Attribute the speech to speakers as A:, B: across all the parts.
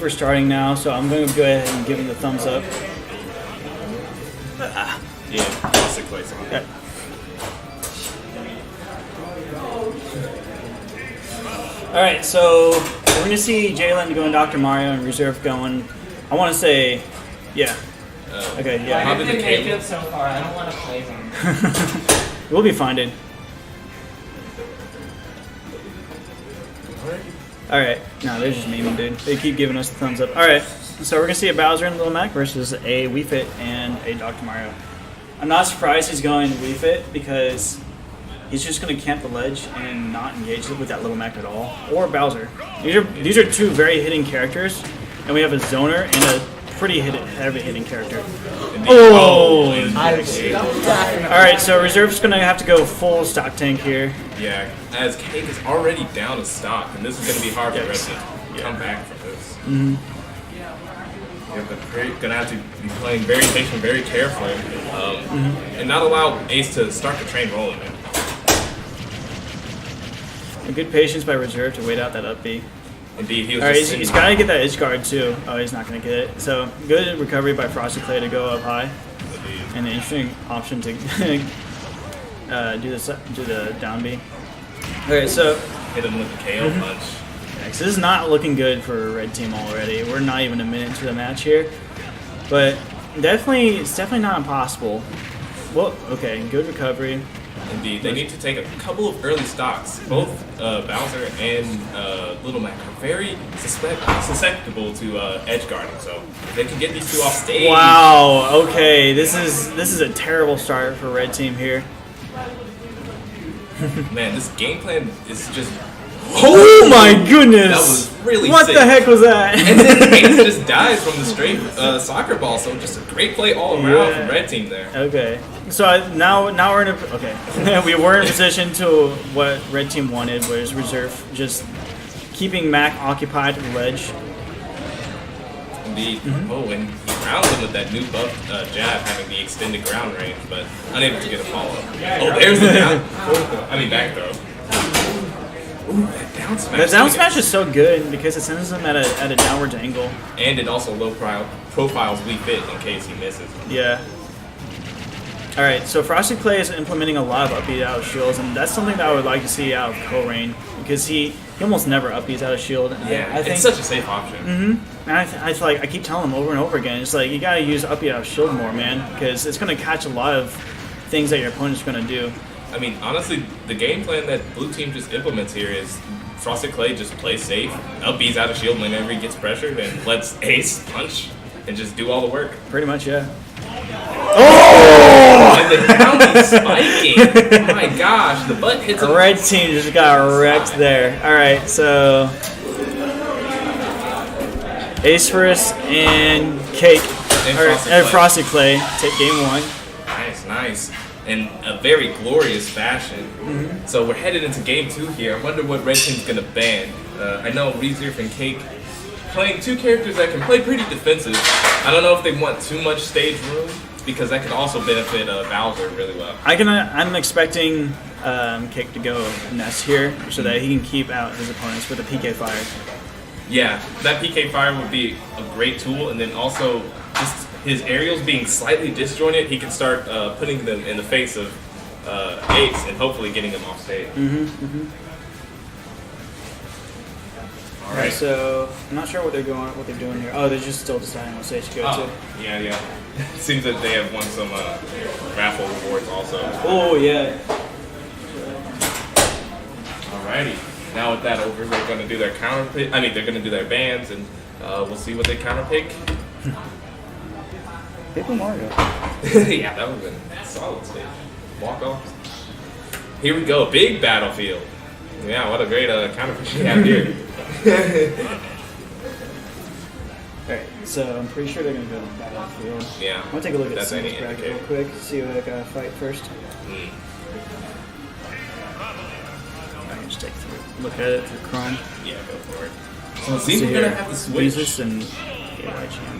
A: we're starting now, so I'm going to go ahead and give him the thumbs up.
B: Yeah, FrostedClay song.
A: Yeah. Alright, so we're going to see Jalen going Dr. Mario and rezeerF going, I want to say, yeah. Okay, yeah.
C: I didn't make it so far. I don't want to play them.
A: We'll be fine, dude. Alright, no, they're just memeing, dude. They keep giving us the thumbs up. Alright, so we're going to see a Bowser and Little Mac versus a Wii Fit and a Dr. Mario. I'm not surprised he's going Wii Fit because he's just going to camp the ledge and not engage with that Little Mac at all. Or Bowser. These are two very hitting characters, and we have a zoner and a pretty heavy hitting character. Oh! Alright, so rezeerF's going to have to go full stock tank here.
B: Yeah, as Cake is already down to stock, and this is going to be hard for Red to come back from this. Yeah, but going to have to be playing very patient, very carefully, and not allow Ace to start the train rolling.
A: A good patience by rezeerF to wait out that up B.
B: Indeed, he was
A: Alright, he's got to get that edge guard too. Oh, he's not going to get it. So, good recovery by FrostedClay to go up high. And an interesting option to do the down B. Okay, so
B: hit him with the KO punch.
A: Yeah, so this is not looking good for Red Team already. We're not even a minute into the match here, but it's definitely not impossible. Well, okay, good recovery.
B: Indeed, they need to take a couple of early stocks. Both Bowser and Little Mac are very susceptible to edge guarding, so if they can get these two off stage.
A: Wow. Okay, this is a terrible start for Red Team here.
B: Man, this game plan is just.
A: Oh my goodness!
B: That was really
A: What
B: sick.
A: the heck was that?
B: And then Ace just dies from the straight soccer ball, so just a great play all around from Red Team there.
A: Okay, so now we're in a we were in a position to what Red Team wanted, was rezeerF just keeping Mac occupied to the ledge.
B: Indeed. Oh, and he grounds him with that new buff jab, having the extended ground range, but unable to get a follow up. Oh, there's the back throw. Ooh, that down smash.
A: The down smash is so good because it sends him at a downwards angle.
B: And it also low profiles Wii Fit in case he misses.
A: Yeah. Alright, so FrostedClay is implementing a lot of upbeat out of shields, and that's something that I would like to see out of Korain, because he almost never upbeats out of shield. And
B: yeah,
A: I think,
B: it's such a safe option.
A: And I keep telling him over and over again, it's like, you gotta use upbeat out of shield more, man, because it's gonna catch a lot of things that your opponent's gonna do.
B: I mean, honestly, the game plan that Blue Team just implements here is FrostedClay just plays safe, upbeats out of shield whenever he gets pressured, and lets Ace punch and just do all the work.
A: Pretty much, yeah.
B: Oh! And the down B spiking. Oh my gosh, the butt hits him.
A: Red Team just got wrecked there. Alright, so Aesperus and Cake, and FrostedClay take game one.
B: Nice. In a very glorious fashion. So we're headed into game two here. I wonder what Red Team's gonna ban. I know rezeerF and Cake playing two characters that can play pretty defensive. I don't know if they want too much stage room, because that could also benefit Bowser really well.
A: I'm expecting Cake to go Nest here so that he can keep out his opponents with a PK Fire.
B: Yeah, that PK Fire would be a great tool, and then also just his aerials being slightly disjointed, he can start putting them in the face of Ace and hopefully getting them off stage.
A: Alright, so I'm not sure what they're doing here. Oh, they're just still deciding what stage to go to.
B: Yeah. Seems that they have won some raffle rewards also.
A: Oh yeah.
B: Alrighty. Now with that over, they're going to do their counter pick. I mean, they're going to do their bans, and we'll see what they counter pick.
A: Paper Mario.
B: Yeah, that would have been a solid stage. Walk off. Here we go, big battlefield. Yeah, what a great counter pick we have here.
A: Alright, so I'm pretty sure they're going to go to the battlefield.
B: Yeah.
A: I'm going to take a look at the singles bracket real quick, see what I got to fight first. I can just take a look at it through Chrome.
B: Yeah, go for it. So it seems we're going to have to switch.
A: Jesus and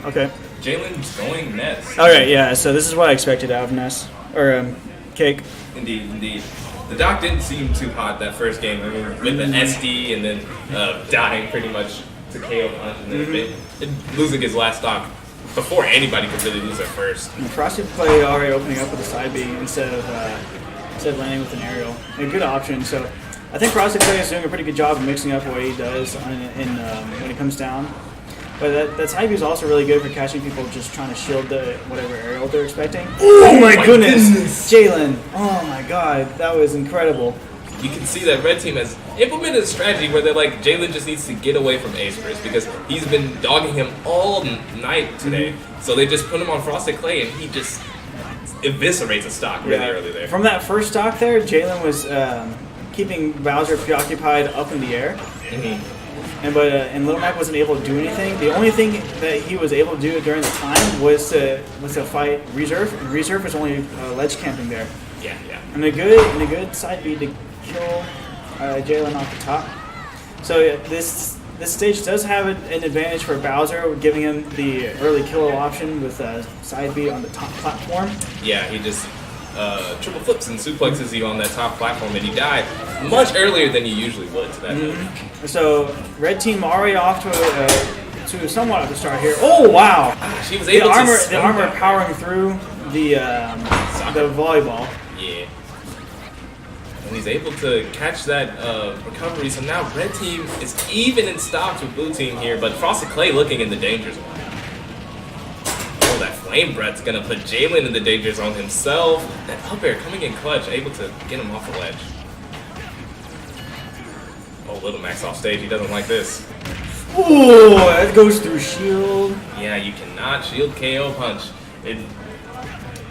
A: okay.
B: Jalen's going Ness.
A: Alright, yeah, so this is what I expected out of Ness. Or, Cake.
B: Indeed. The Doc didn't seem too hot that first game. I mean, with the SD and then dying pretty much to KO punch and then losing his last stock before anybody could really lose their first.
A: And FrostedClay already opening up with a side B instead of landing with an aerial. A good option. So I think FrostedClay is doing a pretty good job of mixing up what he does when it comes down. But that side B is also really good for catching people just trying to shield whatever aerial they're expecting. Oh my goodness! Jalen! Oh my god, that was incredible.
B: You can see that red team has implemented a strategy where they're like, Jalen just needs to get away from Aesperus because he's been dogging him all night today. So they just put him on FrostedClay and he just eviscerates a stock really early there.
A: From that first stock there, Jalen was keeping Bowser preoccupied up in the air. And Little Mac wasn't able to do anything. The only thing that he was able to do during the time was to fight rezeerF. And rezeerF was only ledge camping there.
B: Yeah.
A: And a good side B to kill Jalen off the top. So this stage does have an advantage for Bowser, giving him the early kill option with side B on the top platform.
B: Yeah, he just triple flips and suplexes you on that top platform, and you die much earlier than you usually would to that move.
A: So red team already off to somewhat of a start here. Oh wow!
B: She was able
A: the armor powering through the volleyball.
B: Yeah. And he's able to catch that recovery, so now red team is even in stocks with blue team here, but FrostedClay looking in the danger zone. Oh, that flame breath's gonna put Jalen in the danger zone himself. That up air coming in clutch, able to get him off the ledge. Oh, Little Mac's off stage, he doesn't like this.
A: Oh, that goes through shield.
B: Yeah, you cannot shield KO punch.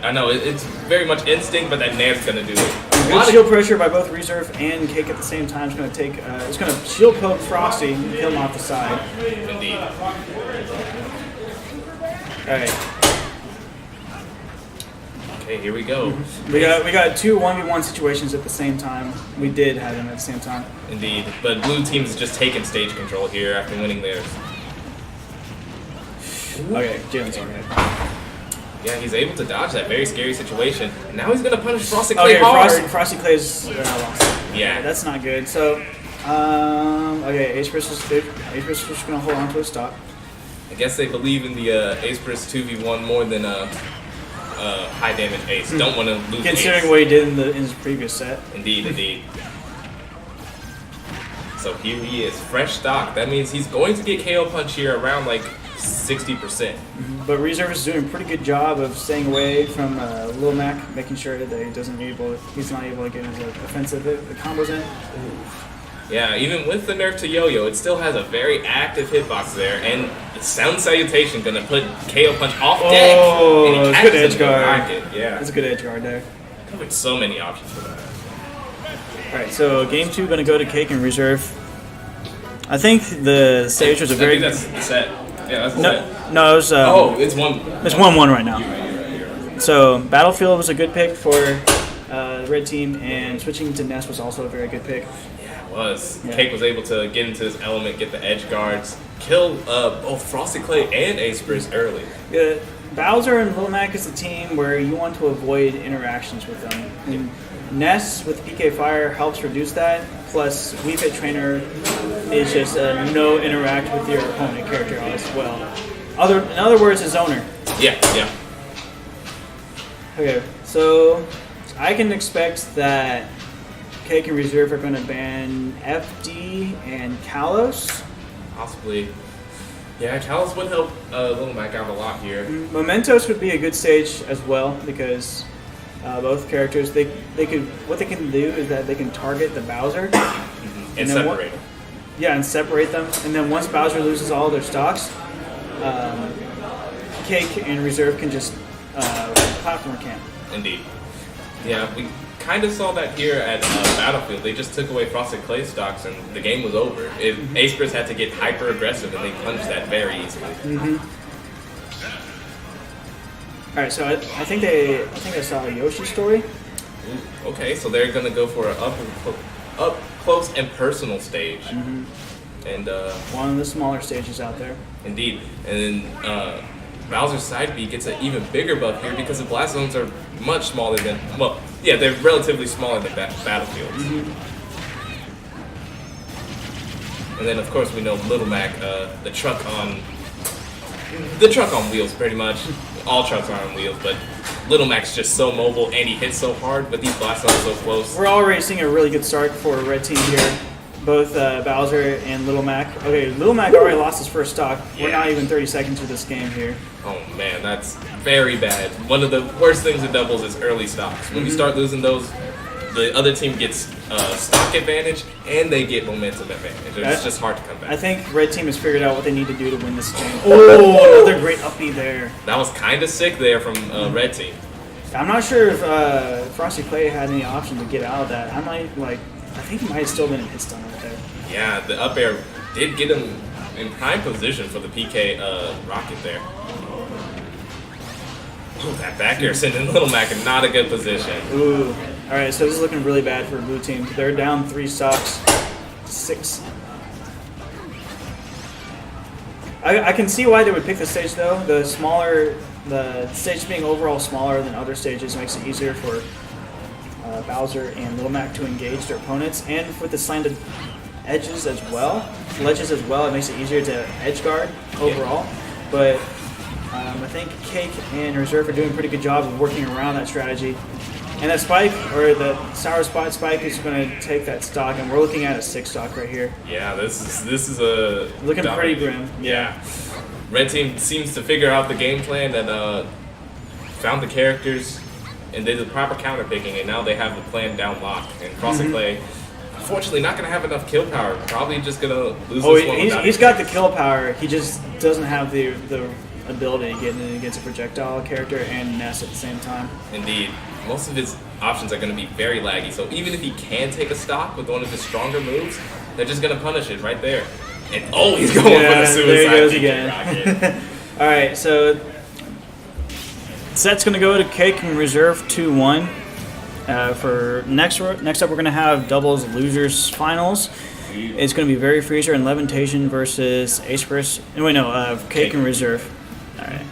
B: I know, it's very much instinct, but that nair's gonna do it.
A: Good shield pressure by both rezeerF and Cake at the same time is going to take. It's going to shield poke Frosty and kill him off the side.
B: Indeed.
A: All right.
B: Okay, here we go.
A: We got two 1v1 situations at the same time. We did have them at the same time.
B: Indeed, but blue team's just taking stage control here after winning theirs.
A: Okay, Jalen's on it.
B: Yeah, he's able to dodge that very scary situation. And now he's going to punish FrostedClay hard.
A: FrostedClay's lost.
B: Yeah.
A: That's not good. So, okay, Aesperus is just going to hold on to his stock.
B: I guess they believe in the Aesperus 2v1 more than high damage Ace. Don't want to lose
A: Considering
B: Ace.
A: what he did in his previous set.
B: Indeed. So here he is, fresh stock. That means he's going to get KO punch here around like 60%.
A: But rezeerF is doing a pretty good job of staying away from Lil Mac, making sure that he's not able to get his offensive the combos in.
B: Yeah, even with the nerf to Yo-Yo, it still has a very active hitbox there, and the Sound Salutation gonna put KO punch off deck.
A: Oh,
B: and he
A: it's
B: catches
A: good edge
B: him in the
A: guard.
B: pocket. Yeah,
A: That's a good edge guard there.
B: covered so many options for that.
A: All right, so game 2 gonna go to Cake and rezeerF. I think the stage was a very.
B: I think that's the set. Yeah, that's the set.
A: No, it was.
B: It's 1.
A: It's 1-1 right now.
B: You're right.
A: So Battlefield was a good pick for the red team, and switching to Ness was also a very good pick.
B: Yeah, it was.
A: Yeah.
B: Cake was able to get into his element, get the edge guards, kill both FrostedClay and Aesperus early.
A: Yeah, Bowser and Lil Mac is a team where you want to avoid interactions with them. And Ness with PK Fire helps reduce that. Plus, Wii Fit Trainer is just no interact with your opponent character as well. In other words, a zoner.
B: Yeah.
A: Okay, so I can expect that Cake and rezeerF are going to ban FD and Kalos.
B: Possibly. Yeah, Kalos would help Little Mac out a lot here.
A: Mementos would be a good stage as well because both characters what they can do is that they can target the Bowser
B: And separate them.
A: Yeah, and separate them. And then once Bowser loses all their stocks, Cake and rezeerF can just platform camp.
B: Indeed. Yeah, we kind of saw that here at Battlefield. They just took away FrostedClay stocks and the game was over. Aesperus had to get hyper aggressive and they punched that very easily.
A: All right, so I think I saw a Yoshi story.
B: Ooh, okay, so they're gonna go for an up close and personal stage, and
A: One of the smaller stages out there.
B: indeed, and then Bowser's side B gets an even bigger buff here because the blast zones are much smaller than they're relatively smaller than Battlefield. And then of course we know Little Mac, the truck on wheels, pretty much. All trucks are on wheels, but Little Mac's just so mobile and he hits so hard, but these blasts are so close.
A: We're already seeing a really good start for Red Team here. Both Bowser and Little Mac. Okay, Little Mac already lost his first stock. We're not even 30 seconds to this game here.
B: Oh man, that's very bad. One of the worst things in doubles is early stocks. When you start losing those, the other team gets stock advantage and they get momentum advantage. It's just hard to come back.
A: I think Red Team has figured out what they need to do to win this game. Oh, another great uppie there.
B: That was kind of sick there from Red Team.
A: I'm not sure if FrostedClay had any option to get out of that. I think he might have still been in his stun right there.
B: Yeah, the up air did get him in prime position for the PK rocket there. Ooh, that back air sending Little Mac in not a good position.
A: Ooh. Alright, so this is looking really bad for Blue Team. They're down 3 stocks. 6. I can see why they would pick the stage though. The stage being overall smaller than other stages makes it easier for Bowser and Little Mac to engage their opponents, and with the slanted ledges as well, it makes it easier to edge guard overall. But I think Cake and rezeerF are doing a pretty good job of working around that strategy. And that spike, or the sour spot spike, is going to take that stock, and we're looking at a 6 stock right here.
B: Yeah, this is a
A: looking pretty grim.
B: Yeah. Red Team seems to figure out the game plan and found the characters and did the proper counter picking, and now they have the plan down locked. And FrostedClay, unfortunately, not going to have enough kill power. Probably just going to lose this one.
A: He's got the kill power. He just doesn't have the ability to get in against a projectile character and Ness at the same time.
B: Indeed. Most of his options are going to be very laggy, so even if he can take a stock with one of his stronger moves, they're just going to punish it right there. And oh, he's going for the suicide.
A: There he goes again. All right, so set's going to go to Cake and rezeerF 2-1. For next up, we're going to have doubles losers finals. It's going to be Very Freezer and Levitation versus Aesperus. Wait, no, Cake and rezeerF. All right.